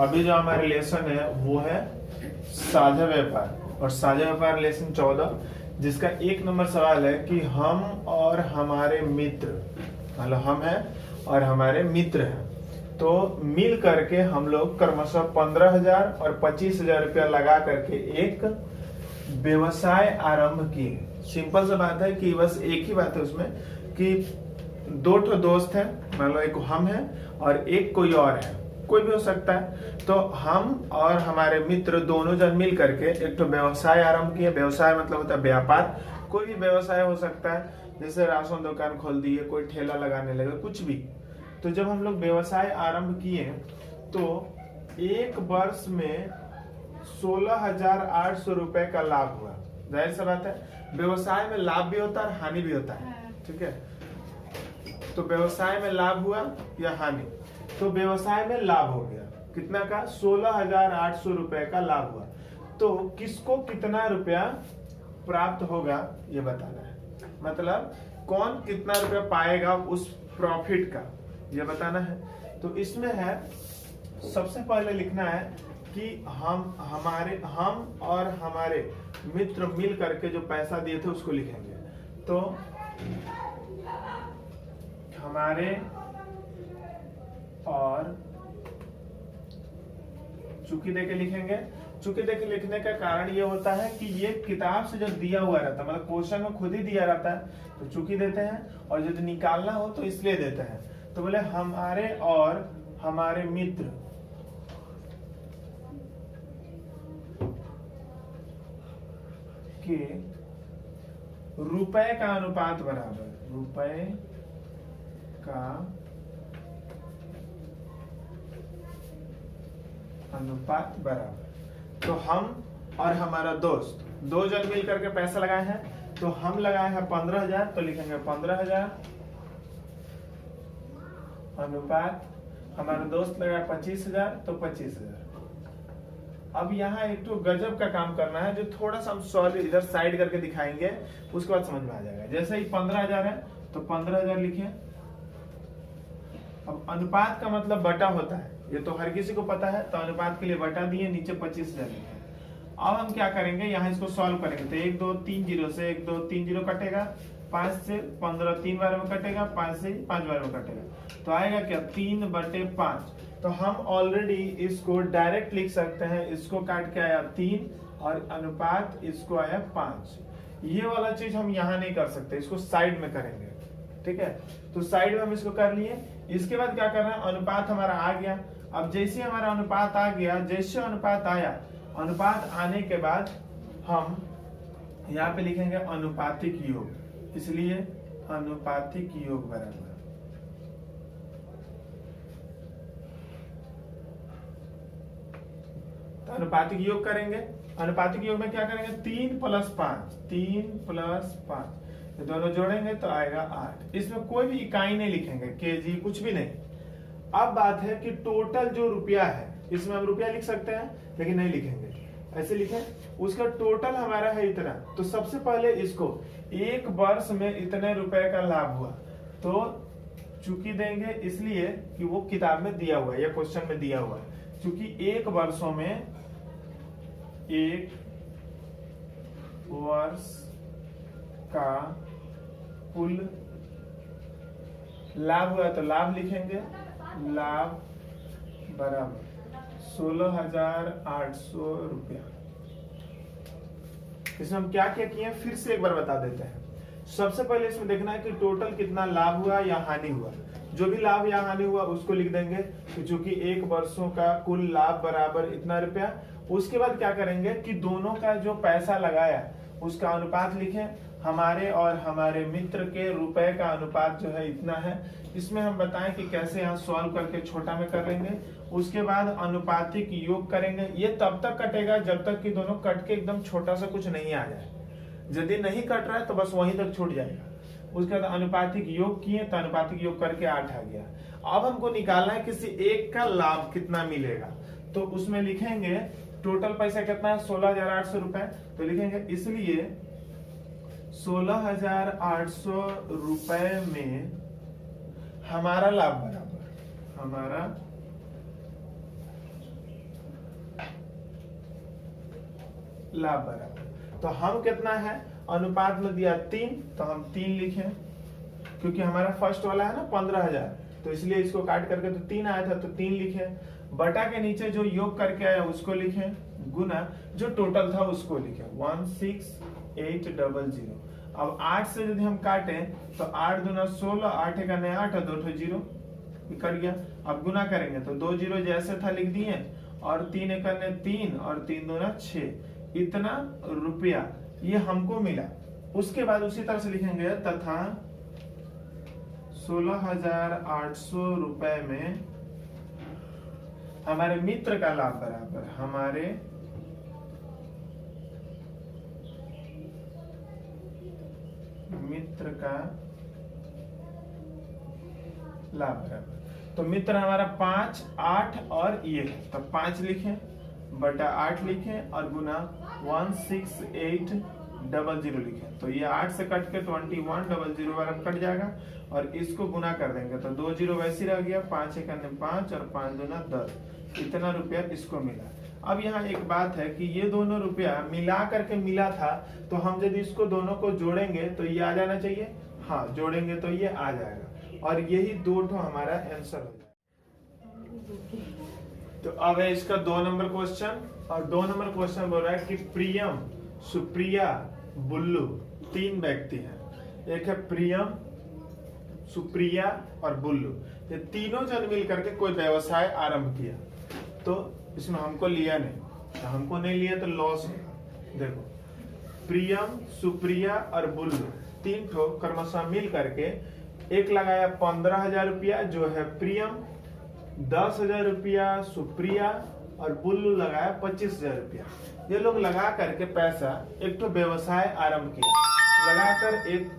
अभी जो हमारा लेसन है वो है साझा व्यापार, और साझा व्यापार लेसन 14, जिसका 1 नंबर सवाल है कि हम और हमारे मित्र, मतलब हम हैं और हमारे मित्र हैं, तो मिल करके हम लोग क्रमशः 15,000 और 25,000 रुपया लगा करके एक व्यवसाय आरंभ किए। सिंपल सा बात है कि बस एक ही बात है उसमें कि 2 ठो दोस्त हैं, मान लो एक हम है और एक कोई और है, कोई भी हो सकता है। तो हम और हमारे मित्र दोनों जन मिल करके एक तो व्यवसाय आरंभ किए। व्यवसाय मतलब होता है व्यापार, कोई भी व्यवसाय हो सकता है, जैसे राशन दुकान खोल दिए, कोई ठेला लगाने लगे, कुछ भी। तो जब हम लोग व्यवसाय आरंभ किए तो 1 वर्ष में 16,800 रुपए का लाभ हुआ। जाहिर सा बात है, व्यवसाय में लाभ भी होता है और हानि भी होता है, ठीक है। तो व्यवसाय में लाभ हुआ या हानि, तो व्यवसाय में लाभ हो गया, कितना का 16,800 रुपए का लाभ हुआ। तो किसको कितना रुपया प्राप्त होगा ये बताना है, मतलब कौन कितना रुपया पाएगा उस प्रॉफिट का, ये बताना है। तो इसमें है, सबसे पहले लिखना है कि हम और हमारे मित्र मिल करके जो पैसा दिए थे उसको लिखेंगे। तो हमारे और चूंकि देके लिखेंगे। चूंकि देके लिखने का कारण ये होता है कि ये किताब से जो दिया हुआ रहता है, मतलब क्वेश्चन में खुद ही दिया रहता है, तो चूंकि देते हैं, और यदि निकालना हो तो इसलिए देते हैं। तो बोले हमारे और हमारे मित्र के रुपए का अनुपात बराबर, रुपए का अनुपात बराबर। तो हम और हमारा दोस्त 2 जन मिल करके पैसा लगाए हैं, तो हम लगाए हैं 15,000, तो लिखेंगे 15,000 अनुपात हमारा दोस्त लगाया 25,000, तो 25,000। अब यहाँ एक तो गजब का काम करना है, जो थोड़ा सा हम सॉल्व इधर साइड करके दिखाएंगे, उसके बाद समझ में आ जाएगा। जैसे ही 15,000 है तो 15,000 लिखिए। अब अनुपात का मतलब बटा होता है, ये तो हर किसी को पता है, तो अनुपात के लिए बटा दिए, नीचे 25,000 लिखे। अब हम क्या करेंगे, यहाँ इसको सॉल्व करेंगे। तो 1 2 3 0 से 1 2 3 0 कटेगा, 5 से 15 3 बार में कटेगा, 5 से 5 बार में कटेगा, तो आएगा क्या 3/5। तो हम ऑलरेडी इसको डायरेक्ट लिख सकते हैं, इसको काट के आया 3 और अनुपात इसको आया 5। ये वाला चीज हम यहाँ नहीं कर सकते, इसको साइड में करेंगे, ठीक है। तो साइड में हम इसको कर लिए। इसके बाद क्या करना है, अनुपात हमारा आ गया। अब जैसे हमारा अनुपात आ गया, जैसे अनुपात आया, अनुपात आने के बाद हम यहाँ पे लिखेंगे अनुपातिक योग, इसलिए अनुपातिक योग बराबर। तो अनुपातिक योग करेंगे। अनुपातिक योग में क्या करेंगे, 3 + 5, 3 + 5, ये दोनों जोड़ेंगे तो आएगा 8। इसमें कोई भी इकाई नहीं लिखेंगे, केजी कुछ भी नहीं। अब बात है कि टोटल जो रुपया है, इसमें हम रुपया लिख सकते हैं लेकिन नहीं लिखेंगे, ऐसे लिखें, उसका टोटल हमारा है इतना। तो सबसे पहले इसको 1 वर्ष में इतने रुपए का लाभ हुआ, तो चूंकि देंगे इसलिए कि वो किताब में दिया हुआ है या क्वेश्चन में दिया हुआ है। चूंकि 1 वर्षों में 1 वर्ष का कुल लाभ हुआ, तो लाभ लिखेंगे, लाभ बराबर 16,800 रुपया। इसमें हम क्या क्या किए फिर से एक बार बता देते हैं। सबसे पहले इसमें देखना है कि टोटल कितना लाभ हुआ या हानि हुआ। जो भी लाभ या हानि हुआ उसको लिख देंगे, तो चूंकि 1 वर्षों का कुल लाभ बराबर इतना रुपया। उसके बाद क्या करेंगे कि दोनों का जो पैसा लगाया उसका अनुपात लिखें। हमारे और हमारे मित्र के रुपए का अनुपात जो है इतना है। इसमें हम बताएं कि कैसे यहाँ सॉल्व करके छोटा में कर लेंगे। उसके बाद अनुपातिक योग करेंगे। ये तब तक कटेगा जब तक कि दोनों कट के एकदम छोटा सा कुछ नहीं आ जाए। यदि नहीं कट रहा है तो बस वहीं तक छूट जाएगा। उसके बाद अनुपातिक योग किए तो अनुपातिक योग करके 8 आ गया। अब हमको निकालना है किसी एक का लाभ कितना मिलेगा, तो उसमें लिखेंगे टोटल पैसा कितना है 16,800 रुपए, तो लिखेंगे इसलिए 16,800 रुपए में हमारा लाभ बराबर, हमारा लाभ बराबर। तो हम कितना है, अनुपात में दिया 3, तो हम 3 लिखें, क्योंकि हमारा फर्स्ट वाला है ना 15,000, तो इसलिए इसको काट करके तो 3 आया था, तो 3 लिखे। बटा के नीचे जो योग करके आया उसको लिखे, गुना जो टोटल था उसको लिखे 16800। अब 8 से यदि हम काटें तो 8 दूना 16, 8 एक 8 और 2 जीरो कट गया। अब गुना करेंगे तो 2 जीरो जैसे था लिख दिए, और 3 एक 3 और 3 दूना 6, इतना रुपया ये हमको मिला। उसके बाद उसी तरह से लिखेंगे तथा 16,800 रुपए में हमारे मित्र का लाभ बराबर, हमारे मित्र का लाभ बराबर। तो मित्र हमारा 5, 8 और ये, तो 5 लिखें बटा 8 लिखें और गुना 16800 लिखें। तो ये 8 से कट के 2100 बार कट जाएगा, और इसको गुना कर देंगे तो 2 जीरो वैसे रह गया, 5 एक 5 और 5 दूना 10, इतना रुपया इसको मिला। अब यहाँ एक बात है कि ये दोनों रुपया मिला करके मिला था, तो हम यदि इसको दोनों को जोड़ेंगे तो ये आ जाना चाहिए, हाँ जोड़ेंगे तो ये आ जाएगा, और यही 2 हमारा आंसर हो जाएगा। तो अब है इसका 2 नंबर क्वेश्चन, और 2 नंबर क्वेश्चन बोल रहा है कि प्रियम, सुप्रिया, बुल्लू 3 व्यक्ति हैं। एक है प्रियम, सुप्रिया और बुल्लू, ये तीनों जन मिल करके कोई व्यवसाय आरंभ किया। तो इसमें हमको लिया नहीं, तो हमको नहीं लिया तो लॉस होगा। देखो प्रियम, सुप्रिया और बुल्लू 3 ठो क्रमशः मिल करके एक लगाया 15,000 रुपया जो है प्रियम, 10,000 रुपया सुप्रिया और बुल्लू लगाया 25,000 रुपया। ये लोग लगा करके पैसा एक तो व्यवसाय आरंभ किया, लगाकर एक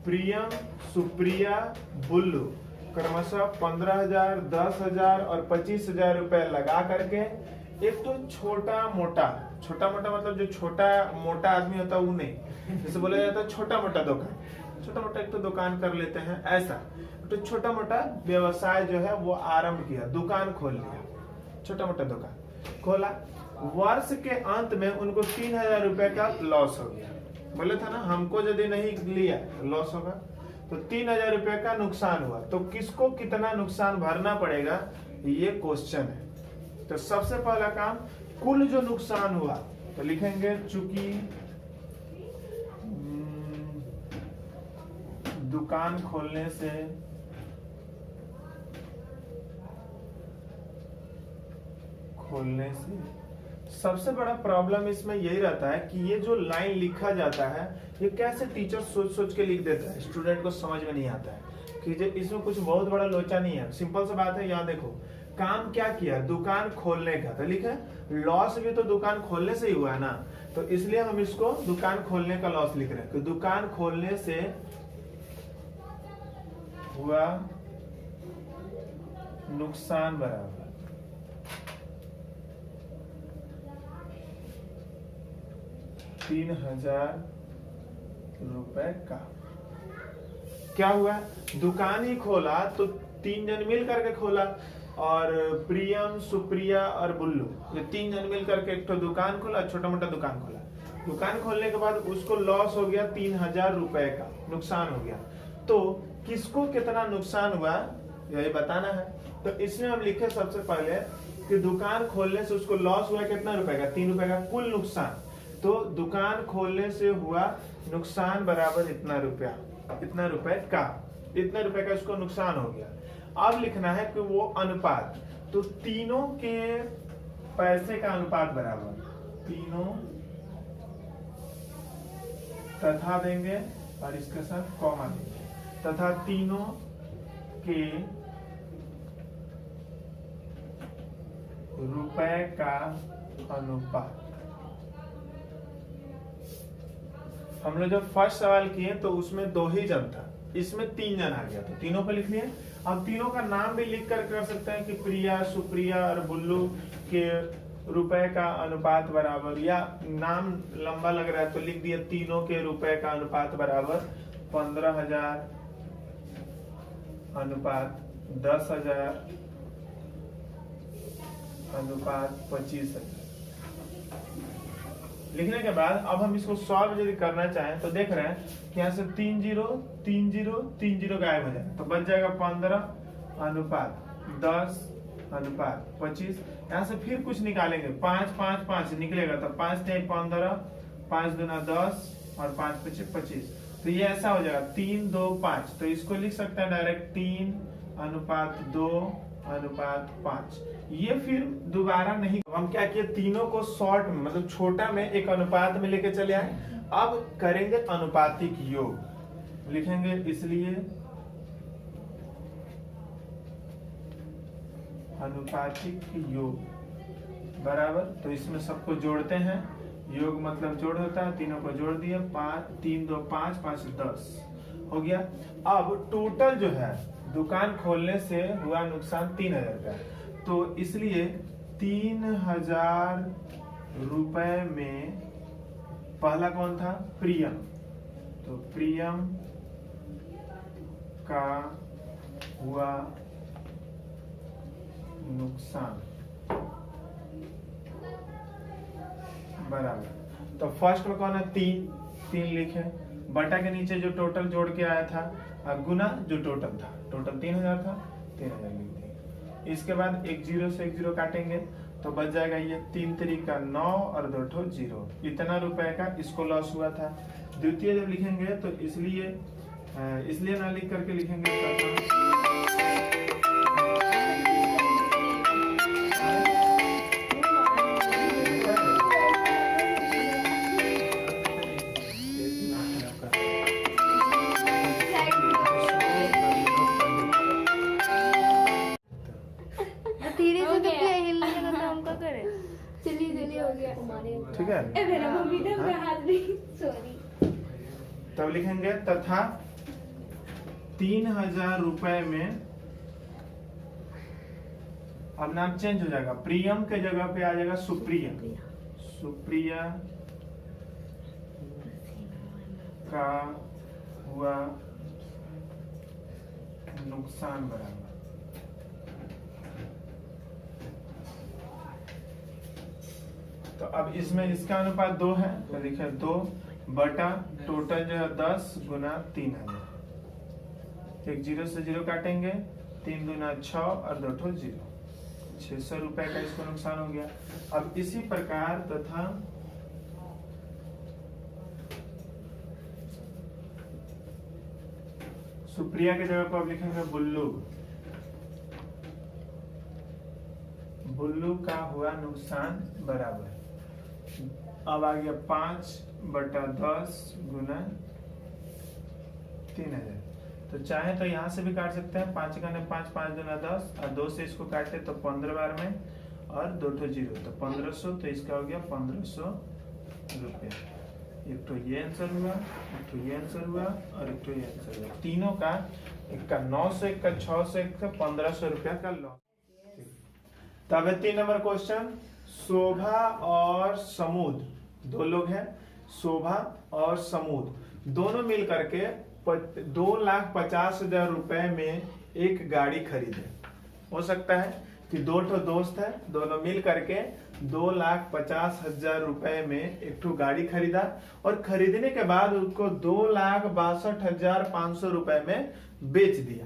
प्रियम, सुप्रिया, बुल्लू क्रमशः 15,000, 10,000 और 25,000 रुपए लगा करके एक तो छोटा मोटा मतलब जो छोटा मोटा आदमी होता है वो नहीं, जैसे बोला जाता है छोटा मोटा दुकान, छोटा मोटा एक तो दुकान कर लेते हैं ऐसा, तो छोटा मोटा व्यवसाय जो है वो आरंभ किया, दुकान खोल लिया, छोटा मोटा दुकान खोला। वर्ष के अंत में उनको 3,000 रुपए का लॉस हो गया। बोले था ना हमको यदि नहीं लिया लॉस होगा, तो 3,000 रुपए का नुकसान हुआ। तो किसको कितना नुकसान भरना पड़ेगा ये क्वेश्चन है। तो सबसे पहला काम, कुल जो नुकसान हुआ तो लिखेंगे चूंकि दुकान खोलने से सबसे बड़ा प्रॉब्लम इसमें यही रहता है कि ये जो लाइन लिखा जाता है ये कैसे टीचर सोच सोच के लिख देता है, स्टूडेंट को समझ में नहीं आता है कि इसमें कुछ बहुत बड़ा लोचा नहीं है। सिंपल सा बात है, यहाँ देखो काम क्या किया, दुकान खोलने का, तो लिखा लॉस भी तो दुकान खोलने से ही हुआ है ना, तो इसलिए हम इसको दुकान खोलने का लॉस लिख रहे हैं कि दुकान खोलने से हुआ नुकसान बराबर 3,000 रुपए का। क्या हुआ, दुकान ही खोला तो 3 जन मिल करके खोला, और प्रियम, सुप्रिया और बुल्लू ये 3 जन मिल करके एक तो दुकान खोला, छोटा मोटा दुकान खोला। दुकान खोलने के बाद उसको लॉस हो गया 3,000 रुपए का नुकसान हो गया। तो किसको कितना नुकसान हुआ यही बताना है। तो इसमें हम लिखे सबसे पहले कि दुकान खोलने से उसको लॉस हुआ कितना रुपए का, 3 रुपए का कुल नुकसान। तो दुकान खोलने से हुआ नुकसान बराबर इतना रुपया, इतना रुपए का इसको नुकसान हो गया। अब लिखना है कि वो अनुपात, तो तीनों के पैसे का अनुपात बराबर, तीनों तथा देंगे और इसके साथ कॉमा देंगे, तथा तीनों के रुपए का अनुपात। हम लोग जब फर्स्ट सवाल किए तो उसमें 2 ही जन था, इसमें 3 जन आ गया, तो तीनों को लिख लिए। अब तीनों का नाम भी लिख कर सकते हैं कि प्रिया, सुप्रिया और बुल्लू के रुपए का अनुपात बराबर, या नाम लंबा लग रहा है तो लिख दिया तीनों के रुपए का अनुपात बराबर 15,000 अनुपात 10,000 अनुपात 25,000। लिखने के बाद अब हम इसको सॉल्व यदि करना चाहें तो देख रहे हैं कि यहाँ से 3 0 3 0 3 0 गायब हो जाएगा, तो बच जाएगा 15 अनुपात 10 अनुपात 25। यहाँ से फिर कुछ निकालेंगे, 5 5 5 निकलेगा, तो 5 3 15, 5 दूना 10 और 5 5 25। तो ये ऐसा हो जाएगा 3 2 5। तो इसको लिख सकते हैं डायरेक्ट 3 अनुपात 2 अनुपात 5। ये फिर दोबारा नहीं, हम क्या किए, तीनों को शॉर्ट में मतलब छोटा में एक अनुपात में लेके चले आए। अब करेंगे अनुपातिक योग, लिखेंगे इसलिए अनुपातिक योग बराबर, तो इसमें सबको जोड़ते हैं, योग मतलब जोड़ होता है, तीनों को जोड़ दिए, 5 3 2 5 5 10 हो गया। अब टोटल जो है दुकान खोलने से हुआ नुकसान 3,000 का, तो इसलिए 3,000 रुपए में पहला कौन था, प्रियम, तो प्रियम का हुआ नुकसान बराबर, तो फर्स्ट में कौन है, 3 लिखे, बटा के नीचे जो टोटल जोड़ के आया था गुना जो टोटल था, टोटल 3,000 था, 3,000 लिख दिए। इसके बाद एक 0 से एक 0 काटेंगे तो बच जाएगा ये 3 3 9 और 2 ठो 0, इतना रुपए का इसको लॉस हुआ था। द्वितीय जब लिखेंगे तो इसलिए ना लिख करके लिखेंगे ठीक है। तब लिखेंगे तथा 3,000 रुपए में, अब नाम चेंज हो जाएगा, प्रियम के जगह पे आ जाएगा सुप्रिया, सुप्रिया का हुआ नुकसान बराबर। तो अब इसमें इसका अनुपात 2 है, तो लिखे 2 बटा टोटल जो है 10 गुना 3,000। एक 0 से 0 काटेंगे, 3 दूना 6 और 2 ठो 0, 600 रुपए का इसको नुकसान हो गया। अब इसी प्रकार तथा सुप्रिया के जगह पर अब लिखेंगे बुल्लू, बुल्लू का हुआ नुकसान बराबर, अब आ गया 5 बटा 10 गुना 3,000। तो चाहे तो यहाँ से भी काट सकते हैं, 5 का 5 5 दूना 10 और 2 से इसको काटे तो 15 बार में और 2 ठो 0, तो 1500, तो इसका हो गया 1500 रुपया। एक तो ये आंसर हुआ, एक तो ये आंसर हुआ और एक तो ये आंसर हुआ, तीनों का, एक का 900, एक का 600, एक का 1500 रुपया का लॉस। तब 3 नंबर क्वेश्चन, शोभा और समुद, 2 लोग हैं, शोभा और समुद दोनों मिल करके 2,50,000 रुपए में एक गाड़ी खरीदे। हो सकता है कि 2 ठो दोस्त है, दोनों मिल करके 2,50,000 रुपए में एक ठो गाड़ी खरीदा और खरीदने के बाद उसको 2,62,500 रुपए में बेच दिया।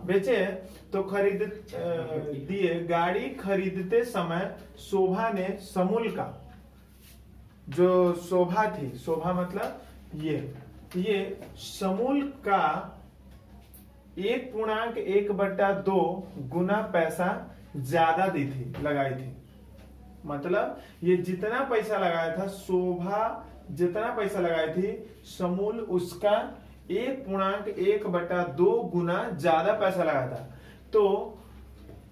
बेचे तो खरीद दिए, गाड़ी खरीदते समय शोभा ने समूल का, जो शोभा थी, शोभा मतलब ये समूल का 1.1/2 गुना पैसा ज्यादा दी थी, लगाई थी। मतलब ये जितना पैसा लगाया था, शोभा जितना पैसा लगाई थी, समूल उसका 1.1/2 गुना ज्यादा पैसा लगाया था। तो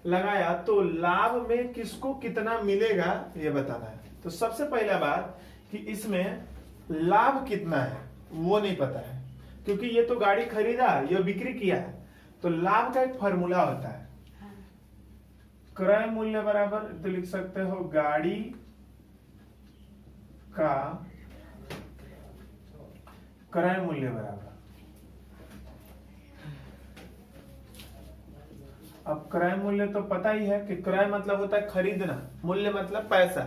लगाया तो लाभ में किसको कितना मिलेगा ये बताना है। तो सबसे पहला बात कि इसमें लाभ कितना है वो नहीं पता है, क्योंकि ये तो गाड़ी खरीदा, ये बिक्री किया है, तो लाभ का एक फॉर्मूला होता है, क्रय मूल्य बराबर, तो लिख सकते हो गाड़ी का क्रय मूल्य बराबर अब क्रय मूल्य तो पता ही है कि क्रय मतलब होता है खरीदना, मूल्य मतलब पैसा,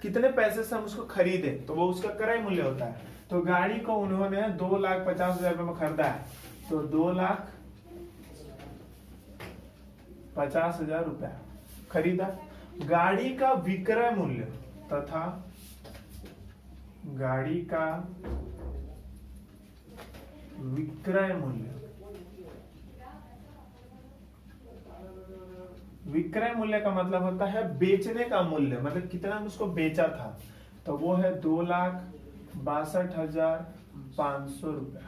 कितने पैसे से हम उसको खरीदे तो वो उसका क्रय मूल्य होता है। तो गाड़ी को उन्होंने 2,50,000 रुपए में खरीदा है, तो 2,50,000 रुपया खरीदा। गाड़ी का विक्रय मूल्य तथा गाड़ी का विक्रय मूल्य, विक्रय मूल्य का मतलब होता है बेचने का मूल्य, मतलब कितना हम उसको बेचा था, तो वो है 2,62,500 रुपया।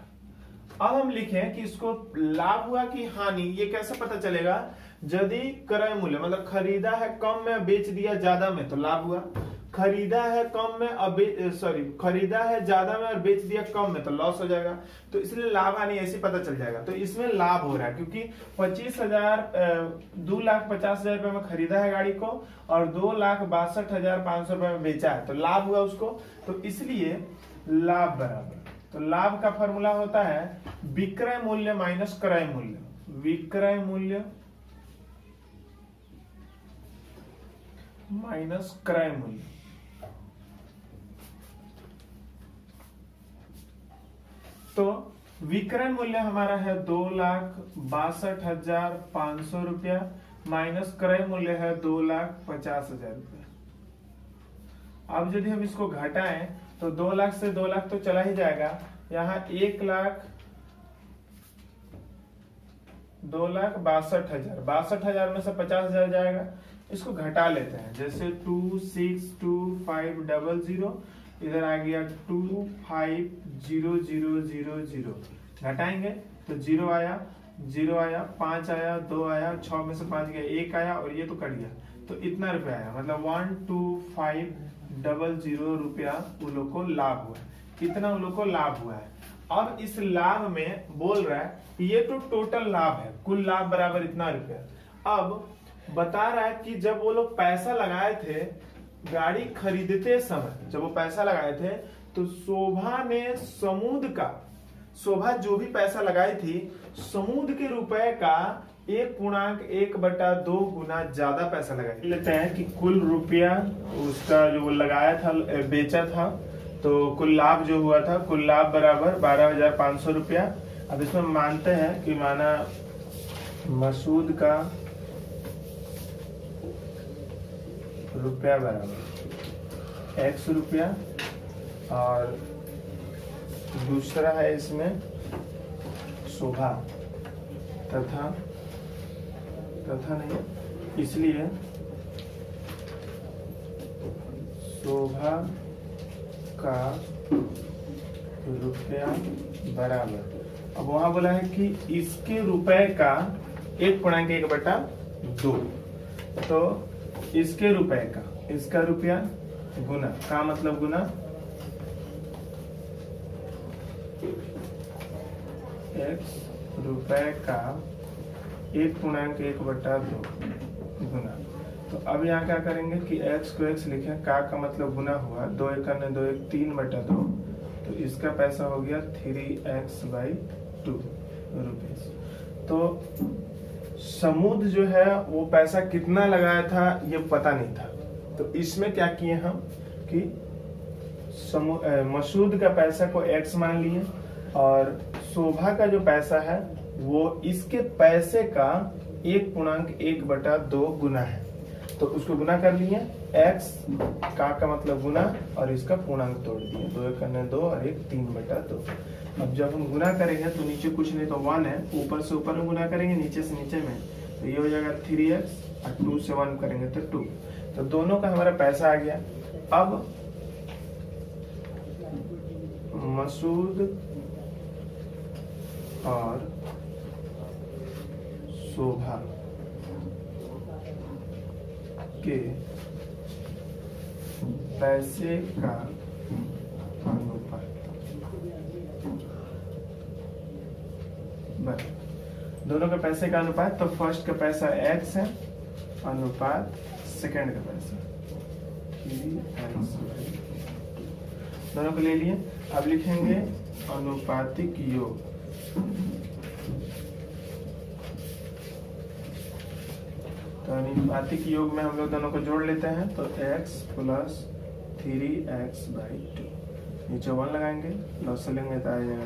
अब हम लिखें कि इसको लाभ हुआ कि हानि, ये कैसे पता चलेगा? यदि क्रय मूल्य मतलब खरीदा है कम में बेच दिया ज्यादा में तो लाभ हुआ, खरीदा है कम में खरीदा है ज्यादा में और बेच दिया कम में तो लॉस हो जाएगा। तो इसलिए लाभ हानि ऐसे पता चल जाएगा। तो इसमें लाभ हो रहा है क्योंकि 2,50,000 रुपए में खरीदा है गाड़ी को और 2,62,500 रुपए में बेचा है, तो लाभ हुआ उसको। तो इसलिए लाभ बराबर, तो लाभ का फॉर्मूला होता है विक्रय मूल्य माइनस क्रय मूल्य, विक्रय मूल्य माइनस क्रय मूल्य। तो विक्रय मूल्य हमारा है 2,62,500 रुपया माइनस क्रय मूल्य है 2,50,000 रुपया। अब यदि हम इसको घटाएं तो 2 लाख से 2 लाख तो चला ही जाएगा, यहाँ 2,62,000, 62,000 में से 50,000 जाएगा, इसको घटा लेते हैं। जैसे 2,625,000 इधर आ गया 2,5,0,0,0 घटाएंगे तो 0 आया, 5 आया, 2 आया, 6 में से 5 गया, 1 आया और ये तो कट गया, तो इतना रुपया आया, मतलब 1,25,000 रुपया उन लोग को लाभ हुआ। कितना उन लोग को लाभ हुआ है? अब इस लाभ में बोल रहा है ये तो टोटल लाभ है, कुल लाभ बराबर इतना रुपया। अब बता रहा है कि जब वो लोग पैसा लगाए थे गाड़ी खरीदते समय, जब वो पैसा लगाए थे तो शोभा ने शोभा जो भी पैसा लगाई थी समुद्र के रुपए का 1.1/2 गुना ज्यादा पैसा लगाई। लेते हैं कि कुल रुपया उसका जो वो लगाया था, बेचा था, तो कुल लाभ जो हुआ था, कुल लाभ बराबर 12,500 रुपया। अब इसमें मानते हैं कि माना मसूद का रुपया बराबर x रुपया और दूसरा है इसमें शोभा तथा नहीं, इसलिए शोभा का रुपया बराबर, अब वहां बोला है कि इसके रुपए का 1.1/2, तो इसके रुपए का, इसका रुपया गुना का मतलब गुना x रुपए का 1.1/2 गुना। तो अब यहाँ क्या करेंगे कि x को x लिखे, का मतलब गुना हुआ, 2 1 2 1 3/2, तो इसका पैसा हो गया 3x/2 रुपीज। तो समुद्र जो है वो पैसा कितना लगाया था ये पता नहीं था, तो इसमें क्या किए हम कि मसूद का पैसा को x मान लिए और शोभा का जो पैसा है वो इसके पैसे का 1.1/2 गुना है, तो उसको गुना कर लिए, x का मतलब गुना और इसका पूर्णांक तोड़ दिए, 2 1 2 और 1 3/2। अब जब हम गुना करेंगे तो नीचे कुछ नहीं तो 1 है, ऊपर से ऊपर में गुना करेंगे, नीचे से नीचे में, तो ये हो जाएगा 3x और 2 से 1 करेंगे तो 2, तो दोनों का हमारा पैसा आ गया। अब मसूद और शोभा के पैसे का अनुपात, बस दोनों के पैसे का अनुपात, तो फर्स्ट का पैसा x है, अनुपात सेकंड का पैसा 3x, दोनों को ले लिए। अब लिखेंगे अनुपातिक योग, तो अनुपातिक योग में हम लोग दोनों को जोड़ लेते हैं, तो x प्लस 3x/2, नीचे 1 लगाएंगे, लॉस से लेंगे तो आ जाएगा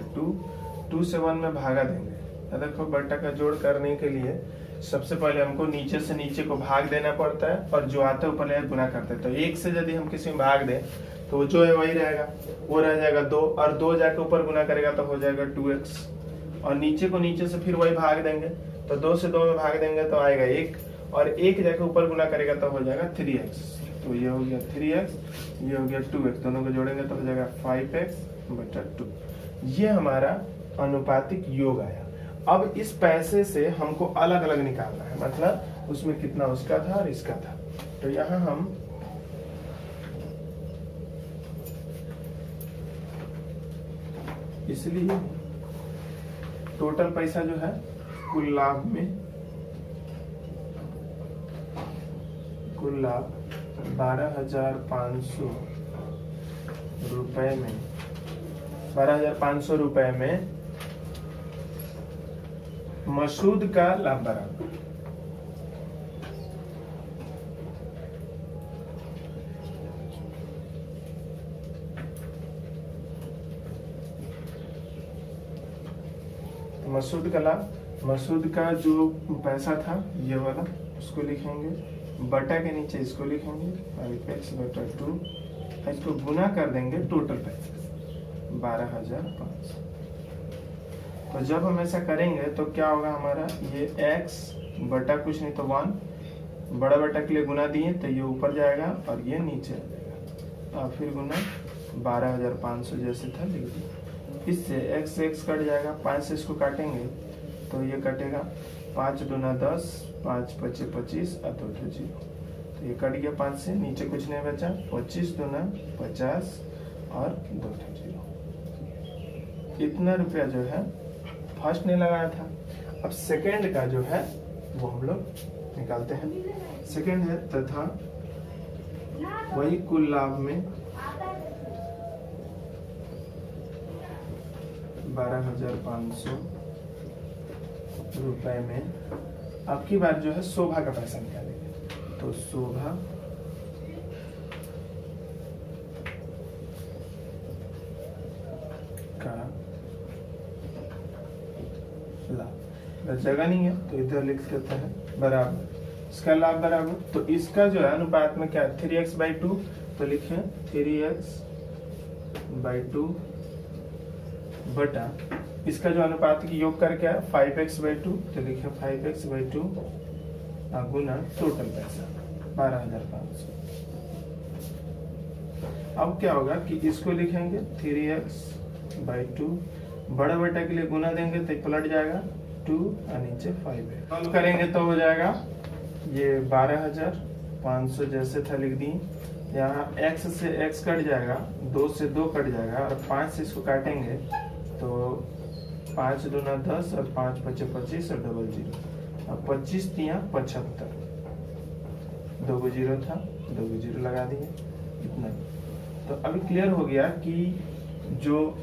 2 से 1 में भागा देंगे। तो देखो बटा का जोड़ करने के लिए सबसे पहले हमको नीचे से नीचे को भाग देना पड़ता है और जो आता है ऊपर ले गुना करते हैं। तो 1 से यदि हम किसी में भाग दें तो जो है वही रहेगा, वो रह जाएगा 2, और 2 जाके ऊपर गुना करेगा तो हो जाएगा 2x, और नीचे को नीचे से फिर वही भाग देंगे, तो 2 से 2 में भाग देंगे तो आएगा 1, और 1 जाके ऊपर गुना करेगा तो हो जाएगा 3x। तो ये हो गया 3x, ये हो गया 2x, दोनों को जोड़ेंगे तो हो जाएगा 5x/2। ये हमारा अनुपातिक योग आया। अब इस पैसे से हमको अलग अलग निकालना है, मतलब उसमें कितना उसका था और इसका था। तो यहाँ हम इसलिए टोटल पैसा जो है कुल लाभ 12,500 रुपए में 12,500 रुपए में मसूद का लाभ बराबर मसूद का लाभ, मसूद का जो पैसा था ये वाला उसको लिखेंगे, बटा के नीचे इसको लिखेंगे 5x/2, इसको गुना कर देंगे टोटल पैसे 12,500। तो जब हम ऐसा करेंगे तो क्या होगा हमारा, ये x बटा कुछ नहीं तो 1, बड़ा बटा के लिए गुना दिए तो ये ऊपर जाएगा और ये नीचे आ जाएगा, और फिर गुना 12,500 जैसे था लिख दिया। इससे x से x कट जाएगा, 5 से इसको काटेंगे तो ये कटेगा 5 दूना 10, 5 पचे 25 और 2 तो 0, तो ये कट गया 5 से, नीचे कुछ नहीं बचा, 25 दूना 50 और 2 तो 0। इतना रुपया जो है फर्स्ट ने लगाया था। अब सेकंड का जो है वो हम लोग निकालते हैं। सेकंड है तथा वही कुल लाभ में 12,500 रुपए में अब की बार जो है शोभा का पैसा निकालेंगे। तो शोभा का लाभ, जगह नहीं है तो इधर लिख देते हैं बराबर, इसका लाभ बराबर, तो इसका जो है अनुपात में क्या 3x/2, तो लिखे 3x/2 बटा इसका जो अनुपात की योग करके है 5x/2, तो लिखे 5x/2 गुना टोटल पैसा 12,500। अब क्या होगा कि इसको लिखेंगे 3x/2, बड़ा बेटा के लिए गुना देंगे तो पलट जाएगा 2 और नीचे 5 है, सॉल्व करेंगे तो हो जाएगा ये 12,500 जैसे था लिख दी, यहाँ x से x कट जाएगा, 2 से 2 कट जाएगा, और 5 से इसको काटेंगे तो 5 दूना 10 और 5 पचे 25 और डबल 0, और 25 तिया 75, 2 0 था, 2 0 लगा दिए, इतना। तो अभी क्लियर हो गया कि जो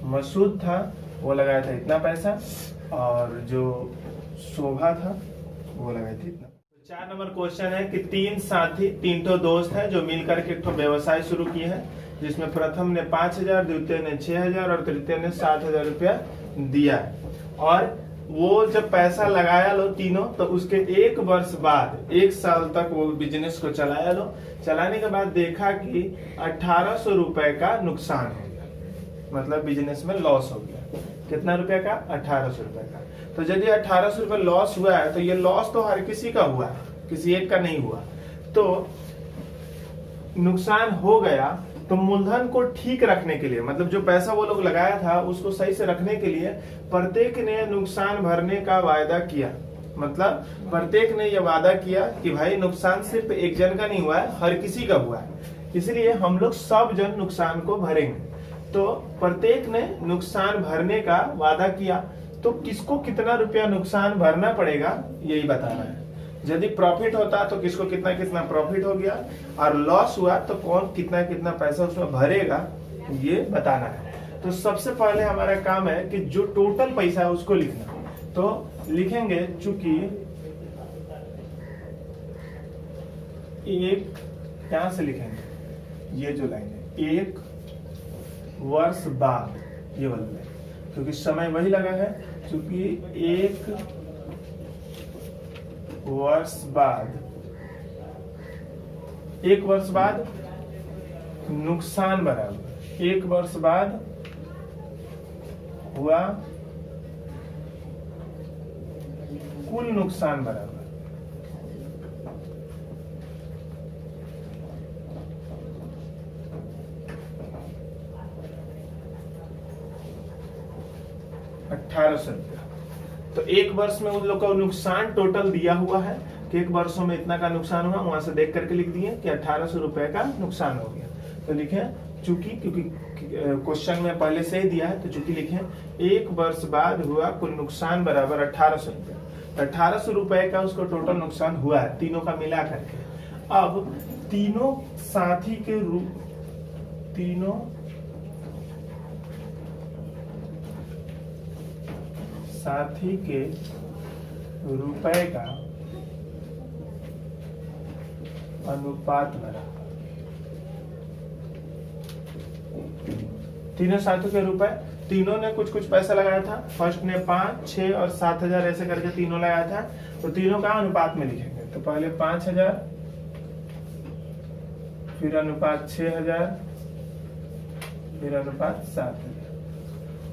मसूद था वो लगाया था इतना पैसा, और जो शोभा था वो लगाया था इतना। 4 नंबर क्वेश्चन है कि 3 साथी 3 तो दोस्त हैं जो मिलकर के एक तो व्यवसाय शुरू किए हैं, जिसमें प्रथम ने 5,000, द्वितीय ने 6,000 और तृतीय ने 7,000 रुपया दिया है। और वो जब पैसा लगाया लो तीनों, तो उसके 1 वर्ष बाद 1 साल तक वो बिजनेस को चलाया लो, चलाने के बाद देखा कि 1,800 रुपए का नुकसान हो गया, मतलब बिजनेस में लॉस हो गया। कितना रुपए का? 1,800 रुपए का। तो यदि 1,800 रुपए लॉस हुआ है तो ये लॉस तो हर किसी का हुआ है, किसी एक का नहीं हुआ। तो नुकसान हो गया तो मूलधन को ठीक रखने के लिए, मतलब जो पैसा वो लोग लगाया था उसको सही से रखने के लिए प्रत्येक ने नुकसान भरने का वायदा किया। मतलब प्रत्येक ने यह वादा किया कि भाई नुकसान सिर्फ एक जन का नहीं हुआ है, हर किसी का हुआ है, इसलिए हम लोग सब जन नुकसान को भरेंगे। तो प्रत्येक ने नुकसान भरने का वादा किया, तो किसको कितना रुपया नुकसान भरना पड़ेगा यही बताना है। यदि प्रॉफिट होता तो किसको कितना कितना प्रॉफिट हो गया, और लॉस हुआ तो कौन कितना कितना पैसा उसमें भरेगा ये बताना है। तो सबसे पहले हमारा काम है कि जो टोटल पैसा है उसको लिखना। तो लिखेंगे चूंकि एक यहां से लिखेंगे ये जो लाइन है 1 वर्ष बाद, ये वाला लाइन, क्योंकि समय वही लगा है, क्योंकि 1 वर्ष बाद, 1 वर्ष बाद नुकसान बराबर 1 वर्ष बाद हुआ कुल नुकसान बराबर 1800 रुपया। तो 1 वर्ष में उन लोग का नुकसान टोटल दिया हुआ है कि 1 वर्षों में इतना का नुकसान हुआ, वहां से देख करके लिख दिए कि 1800 रुपए का नुकसान हो गया। तो लिखे चूंकि, क्योंकि क्वेश्चन में पहले से ही दिया है, तो चूंकि लिखे 1 वर्ष बाद हुआ कुल नुकसान बराबर 1800 रुपया। 1800 रुपए का उसको टोटल नुकसान हुआ है तीनों का मिला करके। अब तीनों साथी के तीनों साथी के रुपए का अनुपात बराबर, तीनों साथियों के रुपए, तीनों ने कुछ कुछ पैसा लगाया था, फर्स्ट ने 5, 6 और 7000 ऐसे करके तीनों लगाया था, तो तीनों का अनुपात में लिखेंगे। तो पहले 5000, फिर अनुपात 6000, फिर अनुपात 7000।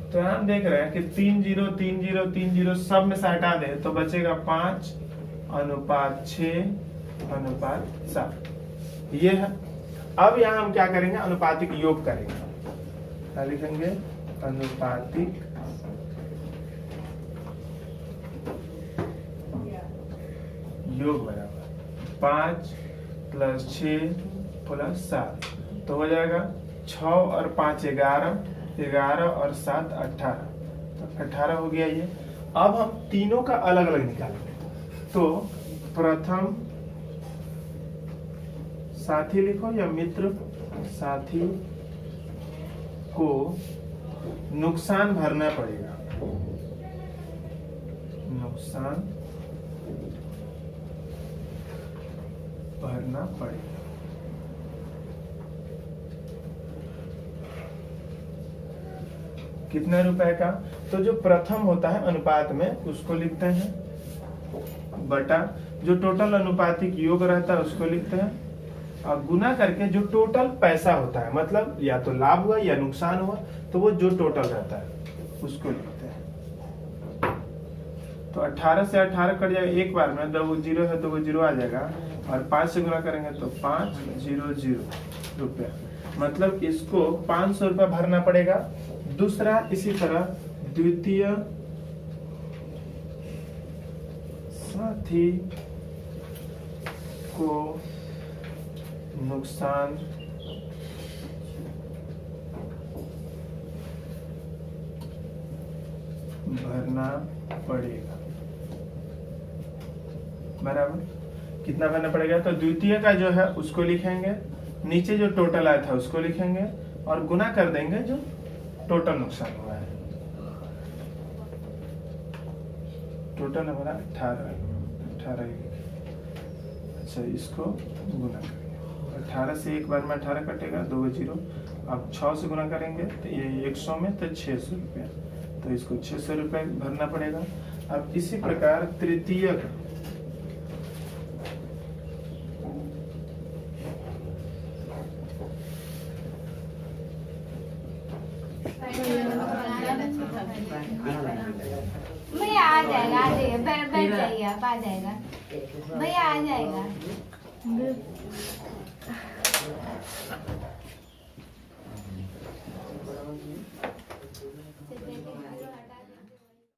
तो हम देख रहे हैं कि 3 0 3 0 3 0 सब में से हटा दे तो बचेगा 5 अनुपात 6 अनुपात 7, ये है। अब यहाँ हम क्या करेंगे, अनुपातिक योग करेंगे। क्या लिखेंगे, अनुपातिक योग बराबर 5 + 6 + 7, तो हो जाएगा 6 और 5 11, 11 और 7 18, तो 18 हो गया ये। अब हम तीनों का अलग अलग निकालेंगे। तो प्रथम साथी लिखो या मित्र साथी को नुकसान भरना पड़ेगा, नुकसान भरना पड़ेगा। कितने रुपए का, तो जो प्रथम होता है अनुपात में उसको लिखते हैं बटा जो टोटल अनुपातिक योग रहता है उसको लिखते हैं, और गुना करके जो टोटल पैसा होता है, मतलब या तो लाभ हुआ या नुकसान हुआ, तो वो जो टोटल रहता है उसको लिखते हैं। तो 18 से 18 कट जाएगा एक बार में, 2 0 है तो वो 0 आ जाएगा, और 5 से गुना करेंगे तो 500 रुपया, मतलब इसको 500 रुपया भरना पड़ेगा। दूसरा इसी तरह द्वितीय साथी को नुकसान भरना पड़ेगा, बराबर। कितना भरना पड़ेगा, तो द्वितीय का जो है उसको लिखेंगे, नीचे जो टोटल आया था उसको लिखेंगे, और गुना कर देंगे जो टोटल नुकसान हुआ है। टोटल हमारा 18। अच्छा, इसको गुना करेंगे, 18 से एक बार में 18 कटेगा, 2 0। अब 6 से गुना करेंगे तो ये 100 में तो 600 रुपया, तो इसको 600 रुपये भरना पड़ेगा। अब इसी प्रकार तृतीय का भैया आ जाएगा, आ जाइए, बैठ जाइए, आप आ जाएगा भैया, आ जाएगा।